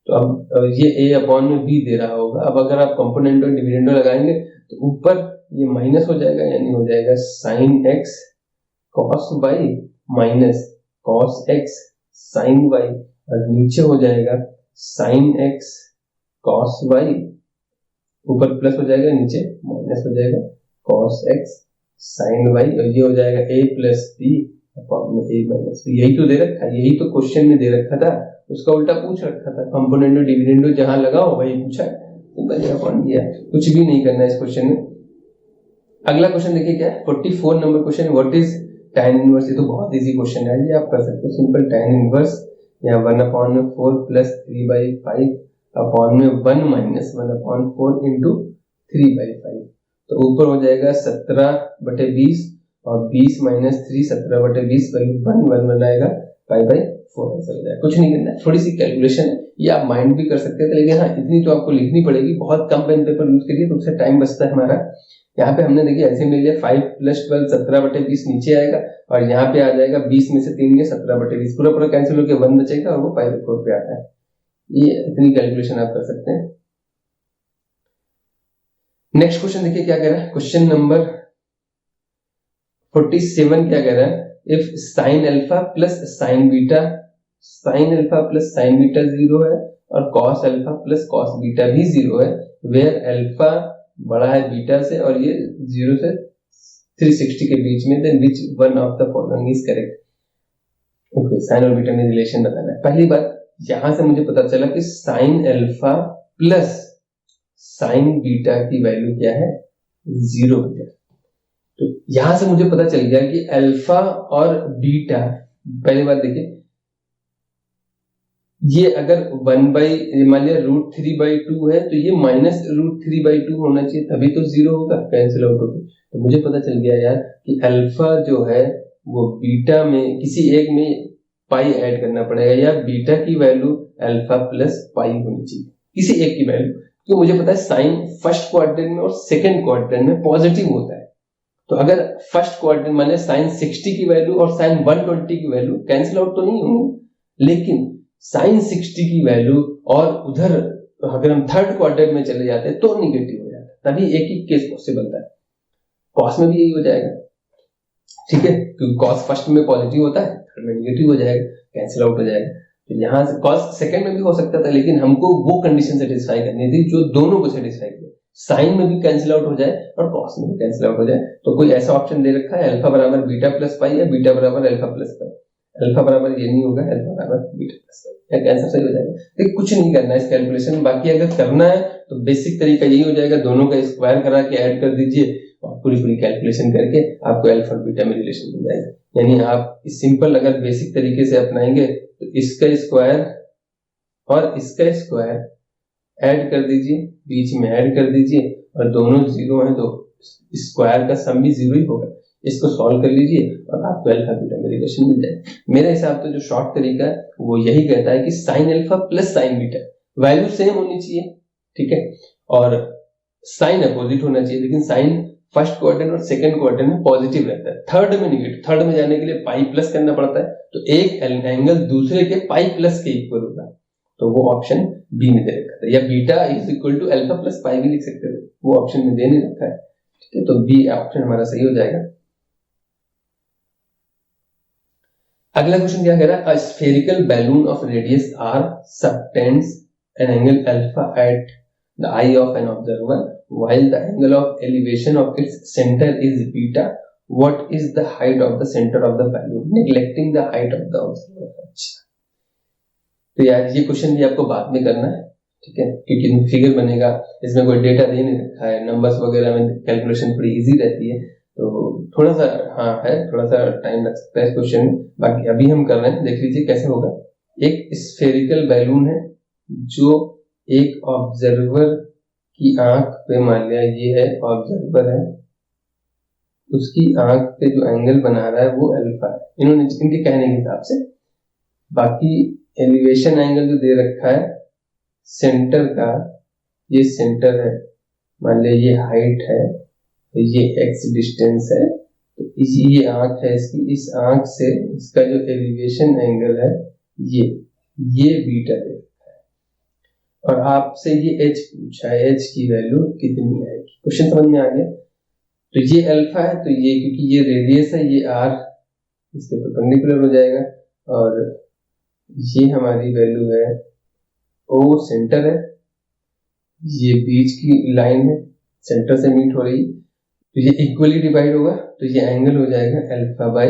तो अब ये a अपॉन में b दे रहा होगा। अब अगर आप कंपोनेंट और डिविडेंडो लगाएंगे तो ऊपर ये माइनस हो जाएगा, यानी हो जाएगा sin x cos y minus cos x sin y, और नीचे हो जाएगा sin x cos y, ऊपर प्लस हो जाएगा, नीचे माइनस हो जाएगा cos x sin y, और ये हो जाएगा a + b अपॉन में a - b। यही तो दे रखा है, यही तो क्वेश्चन में दे रखा था, उसका उल्टा पूछ रखा था। कंपोनेंटो डिविडेंडो जहां लगाओ वही पूछा है, सिंपल है, अपॉन दिया, कुछ भी नहीं करना है इस क्वेश्चन में। अगला क्वेश्चन देखिए क्या है, 44 number question, what is tan inverse. ये तो बहुत इजी क्वेश्चन है, ये आप कर सकते हो सिंपल। tan इनवर्स या 1/4 + 3/5 अपॉन में 1 - 1/4 × 3/5। तो ऊपर हो जाएगा 17/20 और 20 - 3 17/20 वैल्यू 1 बनाएगा 5/4 आंसर हो जाएगा। कुछ नहीं करना है, थोड़ी सी कैलकुलेशन है, ये आप माइंड भी कर सकते थे, लेकिन हाँ इतनी तो आपको लिखनी पड़ेगी। बहुत कम पेन पेपर यूज करिए तो उससे टाइम बचता है हमारा। यहाँ पे हमने देखिए ऐसे मिल लिया 5 + 12 17/20 नीचे आएगा, और यहाँ पे आ जाएगा 20 में से 3 गए 17/20, पूरा कैंसिल होकर 1 बचेगा और वो 5/4 पे आता है। ये इतनी कैलकुलेशन आप कर सकते हैं। नेक्स्ट क्वेश्चन देखिए क्या कह रहा है, क्वेश्चन नंबर 47 क्या कह रहा है, if sin alpha + sin beta, sin alpha + sin beta 0 है और cos अल्फा + cos बीटा भी 0 है, वेयर अल्फा बड़ा है बीटा से और ये 0 से 360 के बीच में, then which one of the following is correct. Okay, sine और बीटा में रिलेशन बताना है। पहली बात यहां से मुझे पता चला कि sin अल्फा + sin बीटा की वैल्यू क्या है, 0 है। तो यहां से मुझे पता चल गया कि अल्फा और बीटा, पहली बात देखिए, ये अगर मान लिया √3/2 है तो ये -√3/2 होना चाहिए, तभी तो 0 होगा, कैंसिल आउट होगा। तो मुझे पता चल गया यार कि अल्फा जो है वो बीटा में किसी एक में पाई ऐड करना पड़ेगा, या बीटा की वैल्यू अल्फा + पाई होनी चाहिए, किसी एक की वैल्यू। तो मुझे पता है साइन फर्स्ट क्वाड्रेंट में और सेकंड क्वाड्रेंट में पॉजिटिव होता है। तो अगर फर्स्ट क्वाड्रेंट माने sin 60 की वैल्यू और sin 120 की वैल्यू कैंसिल आउट तो नहीं होंगे, लेकिन sin 60 की वैल्यू और उधर अगर हम थर्ड क्वाड्रेंट में चले जाते हैं तो निगेटिव हो जाता है, तभी एक ही केस पॉसिबल है। कॉस में भी यही हो जाएगा, ठीक है, क्योंकि कॉस फर्स्ट में पॉजिटिव होता है, थर्ड में निगेटिव हो जाएगा, कैंसिल आउट हो जाएगा। तो यहां से कॉस सेकंड में भी हो सकता था, लेकिन हमको वो कंडीशन सेटिस्फाई करनी थी जो दोनों को सेटिस्फाई करे, साइन में भी कैंसिल आउट हो जाए और कॉस में भी कैंसिल आउट हो जाए। तो कोई ऐसा ऑप्शन दे रखा है अल्फा बराबर बीटा + पाई या बीटा बराबर अल्फा + पाई, अल्फा बराबर ये नहीं होगा, अल्फा बराबर बीटा + पाई, आंसर सही हो जाएगा। तो कुछ नहीं करना है इस कैलकुलेशन, बाकी अगर करना है तो बेसिक तरीका यही हो जाएगा, दोनों का स्क्वायर करा के ऐड कर दीजिए और पूरी कैलकुलेशन करके आपको अल्फा और बीटा में रिलेशन मिल जाएगा। यानी आप सिंपल अगर बेसिक तरीके से अपनाएंगे तो इसका स्क्वायर और इसका स्क्वायर ऐड कर दीजिए, बीच में ऐड कर दीजिए, और दोनों 0 हैं तो स्क्वायर का सम भी 0 ही होगा। इसको सॉल्व कर लीजिए और आपको अल्फा बीटा में रिलेशन मिल जाएगा। मेरे हिसाब से जो शॉर्ट तरीका है वो यही कहता है कि sin alpha + sin beta value same होनी चाहिए, ठीक है, और साइन अपोजिट होना चाहिए, लेकिन साइन फर्स्ट क्वाड्रेंट और सेकंड क्वाड्रेंट में पॉजिटिव रहता है, थर्ड में निगेटिव। थर्ड में जाने के लिए पाई प्लस करना पड़ता है, तो एक एंगल दूसरे के पाई प्लस के इक्वल होगा, तो वो ऑप्शन बी में दे रखा था, या बीटा = अल्फा + पाई भी लिख सकते थे, वो ऑप्शन में दे नहीं रखा है, ठीक है, तो बी ऑप्शन हमारा सही हो जाएगा। अगला क्वेश्चन क्या कह रहा है, a spherical balloon of radius r subtends an angle alpha at the eye of an observer while the angle of elevation of its center is beta, what is the height of the centre of the balloon neglecting the height of the observer. अच्छा, तो यार ये question भी आपको बाद में करना है, ठीक है, क्योंकि फिगर बनेगा, इसमें कोई डेटा दे नहीं रखा है, नंबर्स वगैरह में कैलकुलेशन थोड़ी इजी रहती है, तो थोड़ा सा थोड़ा सा टाइम लग सकता है इस क्वेश्चन में। बाकी अभी हम कर रहे हैं, देख लीजिए कैसे होगा। एक स्फेरिकल बैलून है जो एक ऑब्जर्वर की आंख पे, मान लिया ये है ऑब्जर्वर है, उसकी आंख पे जो एंगल बना रहा है वो अल्फा है, इन्होंने इनके कहने के हिसाब से। बाकी एलिवेशन एंगल जो दे रखा है सेंटर का, ये सेंटर है, मान लिया ये हाइट है, ये एक्स डिस्टेंस है, तो ये आंख है इसकी, इस आंख से इसका जो एलिवेशन एंगल है ये बीटा दे रखा है, और आपसे ये एच पूछा है, एच की वैल्यू कितनी आएगी। क्वेश्चन समझ में आ गया। तो ये अल्फा है, तो ये क्योंकि ये रेडियस है, ये आर इसके परपेंडिकुलर हो जाएगा, और ये हमारी वैल्यू है, ओ सेंटर है, ये बीच की लाइन है, सेंटर से मीट हो रही, तो ये इक्वली डिवाइड होगा, तो ये एंगल हो जाएगा अल्फा बाई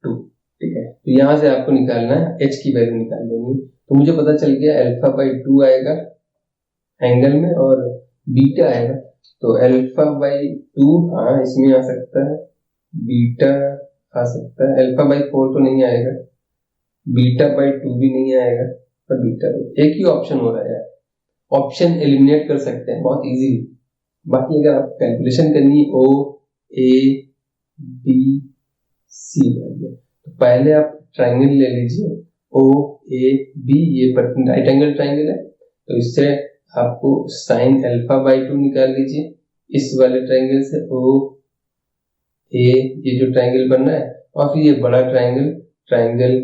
2, ठीक है। तो यहां से आपको निकालना है, एच की वैल्यू निकाल लेनी, तो मुझे पता चल गया अल्फा बाई 2 आएगा एंगल में, और बीटा आएगा, तो अल्फा बाई 2 हाँ इसमें आ सकता है, बीटा आ सकता है, अल्फा बाई 4 तो नहीं आएगा, बीटा बाई 2 भी नहीं आएगा, पर बीटा एक ही ऑप्शन हो रहा है, ऑप्शन एलिमिनेट कर सकते हैं बहुत इजीली। बाकी अगर आप कैलकुलेशन करनी है ओ ए बी सी वाली, तो पहले आप ट्राइंगल ले लीजिए ओ ए बी, ये राइट एंगल ट्राइंगल है, तो इससे आपको साइन अल्फा बाई 2 निकाल लीजिए, इस वाले ट्राइंगल से ओ ए, ये जो ट्राइंगल बन रहा है, और फिर ये बड़ा ट्राइंगल, ट्राइंगल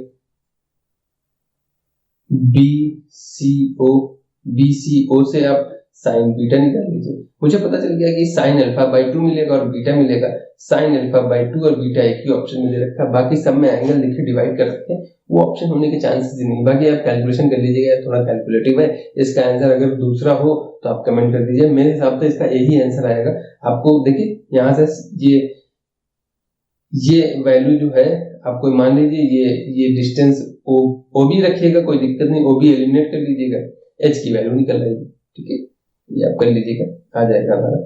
बी सी ओ से आप साइन बीटा निकाल लीजिए। मुझे पता चल गया कि साइन अल्फा बाई 2 मिलेगा और बीटा मिलेगा, साइन अल्फा बाई 2 और बीटा एक ही ऑप्शन में दे रखा है, बाकी सब में एंगल देखिए डिवाइड कर सकते हैं, वो ऑप्शन होने के चांसेस ही नहीं। बाकी आप कैलकुलेशन कर लीजिएगा, थोड़ा कैलकुलेटिव है, इसका आंसर अगर दूसरा हो तो आप कमेंट कर दीजिए, मेरे हिसाब से इसका यही आंसर आएगा। आपको देखिए यहाँ से ये वैल्यू जो है, आपको मान लीजिए ये डिस्टेंस ओ भी रखिएगा, कोई दिक्कत नहीं, ओ भी एलिमिनेट कर लीजिएगा, एच की वैल्यू निकल आएगी, ठीक है, ये आप कर लीजिएगा, आ जाएगा हमारा।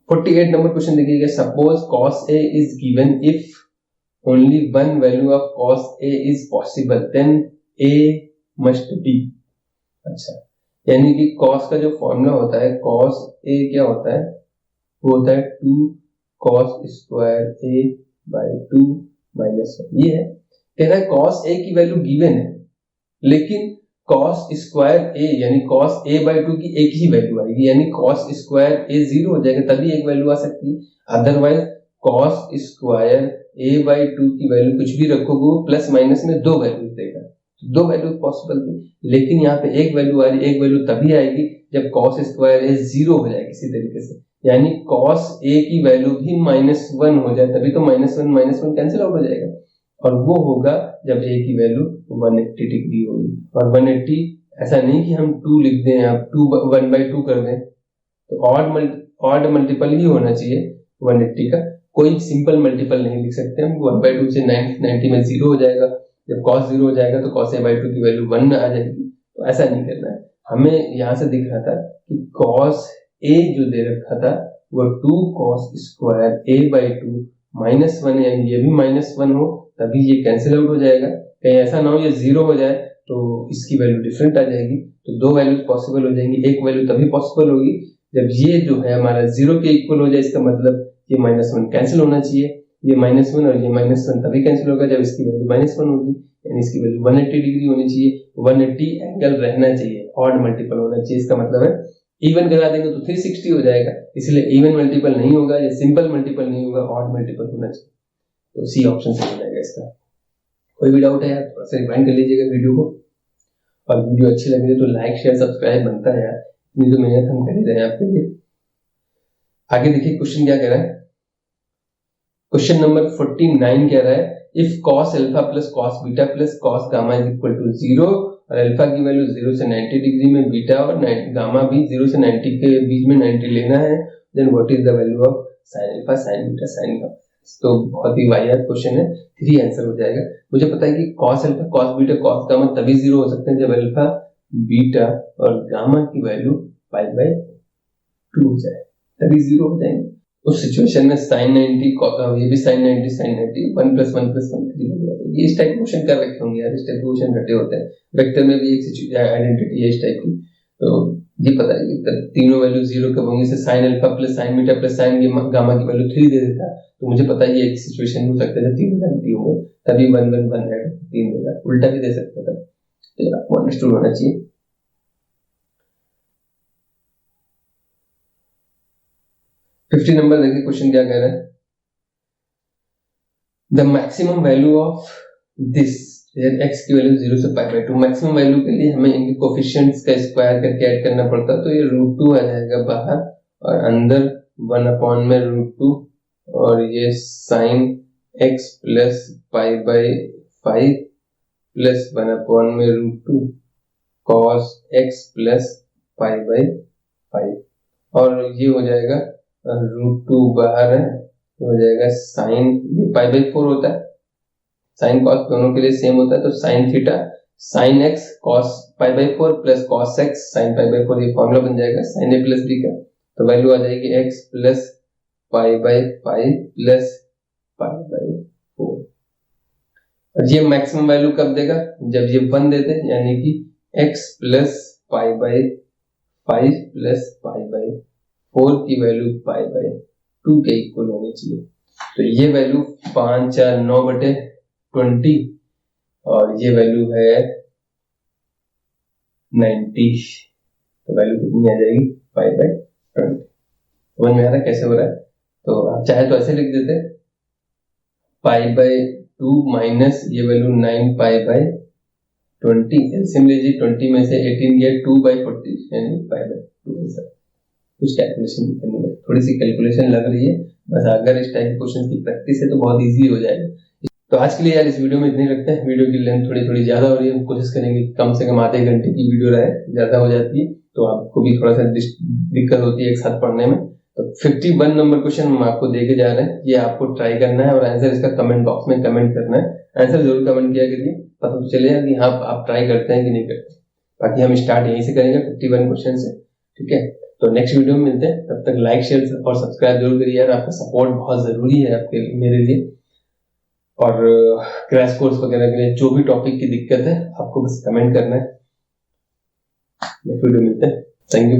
48 नंबर क्वेश्चन देखिएगा, suppose cos A is given if only one value of cos A is possible then A must be। अच्छा, यानी कि cos का जो फॉर्मूला होता है, cos A क्या होता है, वो होता है 2 cos square A by 2 minus 1। ये है, कह रहा है cos A की वैल्यू गिवन है, लेकिन cos स्क्वायर A यानी cos A by 2 की एक ही वैल्यू आएगी, यानी cos स्क्वायर A 0 हो जाएगा, तभी एक वैल्यू आ सकती है, otherwise cos square A by 2 की वैल्यू कुछ भी रखोगे वो प्लस माइनस में 2 वैल्यू देगा, दो वैल्यू पॉसिबल थी, लेकिन यहाँ पे एक वैल्यू आ रही, एक वैल्यू तभी आएगी जब cos स्क्वायर A 0 हो जाए किसी तरीके से, यानी cos A की वैल्यू भी -1 हो जाए, तभी तो -1 कैंसिल आउट हो जाएगा, और वो होगा जब A की वैल्यू 180 डिग्री होगी। और 180 ऐसा नहीं कि हम 2 लिख दें, आप 1/2 कर दें, तो ऑड मल्टीपल ही होना चाहिए 180 का, कोई सिंपल मल्टीपल नहीं लिख सकते हम। 1/2 से 90 में 0 हो जाएगा, जब cos 0 हो जाएगा तो cos A/2 की वैल्यू 1 आ जाएगी, तो ऐसा नहीं करना है हमें। यहाँ से दिख रहा था कि cos A जो दे रखा था वो 2 cos स्क्वायर A/2 -1 है, ये भी -1 हो तभी ये कैंसिल आउट हो जाएगा, कहीं ऐसा ना हो ये 0 हो जाए तो इसकी वैल्यू डिफरेंट आ जाएगी, तो दो वैल्यूज पॉसिबल हो जाएंगी, एक वैल्यू तभी पॉसिबल होगी जब ये जो है हमारा 0 के इक्वल हो जाए, इसका मतलब ये -1 कैंसिल होना चाहिए, ये -1 और ये -1 तभी कैंसिल होगा जब इसकी वैल्यू -1 होगी, यानी इसकी वैल्यू 180 डिग्री होनी चाहिए, 180 एंगल रहना चाहिए, ऑड मल्टीपल होना चाहिए, इसका मतलब है इवन करा देंगे तो 360 हो जाएगा, इसलिए इवन मल्टीपल नहीं होगा, या सिंपल मल्टीपल नहीं होगा, ऑड मल्टीपल होना चाहिए, तो सी ऑप्शन से हो जाएगा इसका। कोई भी डाउट है यार थोड़ा सा रिमाइंड कर लीजिएगा वीडियो को, और वीडियो अच्छी लगी तो लाइक शेयर सब्सक्राइब बनता है यार, इतनी तो मेहनत हम कर ही रहे हैं आपके लिए। आगे देखिए क्वेश्चन क्या कह रहा है, क्वेश्चन नंबर 49 कह रहा है if cos alpha plus cos beta plus cos gamma is equal to 0 और अल्फा की वैल्यू 0 से 90 डिग्री में, बीटा और गामा भी 0 से 90 के बीच में 90 लेना है, then what is the value of sin alpha sin beta sin gamma. तो बहुत ही वाहियात क्वेश्चन है, 3 आंसर हो जाएगा। मुझे पता है कि cos alpha, cos beta, cos gamma तभी 0 हो सकते हैं जब अल्फा, बीटा और गामा की वैल्यू पाई/2 हो जाए, तभी 0 हो जाएंगे। उस सिचुएशन में sin 90, ये भी sin 90, sin 90, 1 + 1 + 1 3 वैल्यू आ जाएगी। इस टाइप के क्वेश्चन कर रखे होंगे यार, इस टाइप के क्वेश्चन रटे होते हैं। वेक्टर में भी एक आइडेंटिटी है इस टाइप की, तो ये पता है कि तीनों वैल्यू 0 कब होंगी। जैसे sin alpha plus sin beta plus sin gamma की वैल्यू 3 दे देता, तो मुझे पता है ये एक सिचुएशन हो सकता है जब तीनों वैल्यू होंगे, तभी 1 1 1 ऐड 3 देगा। उल्टा भी दे सकता था, तो आपको अंडरस्टूड होना चाहिए। 50 नंबर देखिए क्वेश्चन क्या कह रहा है। The maximum value of this x की वैल्यू 0 से π/2, मैक्सिमम वैल्यू के लिए हमें इनके कोफिशिएंट्स का स्क्वायर करके ऐड करना पड़ता, तो ये √2 आ जाएगा बाहर और अंदर 1/√2 और ये sin x plus π/5 plus 1/√2 cos x plus π/5 और ये हो जाएगा √2 बाहर है, ये हो जाएगा sin, ये π/4 होता है, sin cos दोनों के लिए सेम होता है, तो sin theta sin x cos π/4 plus cos x sin π/4, ये फॉर्मूला बन जाएगा sin a प्लस b का। तो वैल्यू आ जाएगी x प्लस π/5 प्लस π/4। और ये मैक्सिमम वैल्यू कब देगा, जब ये 1 दे दे, यानी कि x प्लस π/5 प्लस π/4 की वैल्यू π/2 के इक्वल होनी चाहिए। तो ये वैल्यू 5 4 9/20 और ये वैल्यू है 90, तो वैल्यू कितनी आ जाएगी 5/20। समझ में आ रहा है कैसे हो रहा है। तो आप चाहे तो ऐसे लिख देते π/2 माइनस ये वैल्यू 9π/20, एलसीएम लीजिए 20 में से 18 गया 2/40 यानी π/2। कुछ कैलकुलेशन करनी है, थोड़ी सी कैलकुलेशन लग रही है, बस अगर इस टाइप के क्वेश्चन की प्रैक्टिस है तो बहुत इजी हो जाएगा। तो आज के लिए यार इस वीडियो में इतने रखते हैं, वीडियो की लेंथ थोड़ी ज्यादा हो रही है, कोशिश करेंगे कम से कम आधे घंटे की वीडियो रहे, ज्यादा हो जाती है तो आपको भी थोड़ा सा दिक्कत होती है एक साथ पढ़ने में। तो 51 नंबर क्वेश्चन हम आपको देके जा रहे हैं, ये आपको ट्राई करना है और आंसर इसका कमेंट बॉक्स में कमेंट करना है। आंसर जरूर कमेंट किया करिए, पता तो चलेगा कि हाँ आप ट्राई करते हैं कि नहीं करते। बाकी हम स्टार्ट यहीं से करेंगे 51 क्वेश्चन से, ठीक है। तो नेक्स्ट वीडियो में मिलते हैं, तब तक लाइक शेयर और सब्सक्राइब जरूर करिए यार, आपका सपोर्ट बहुत जरूरी है आपके मेरे लिए। और क्रैश कोर्स वगैरह के लिए जो भी टॉपिक की दिक्कत है आपको बस कमेंट करना है। नेक्स्ट वीडियो मिलते हैं, थैंक यू।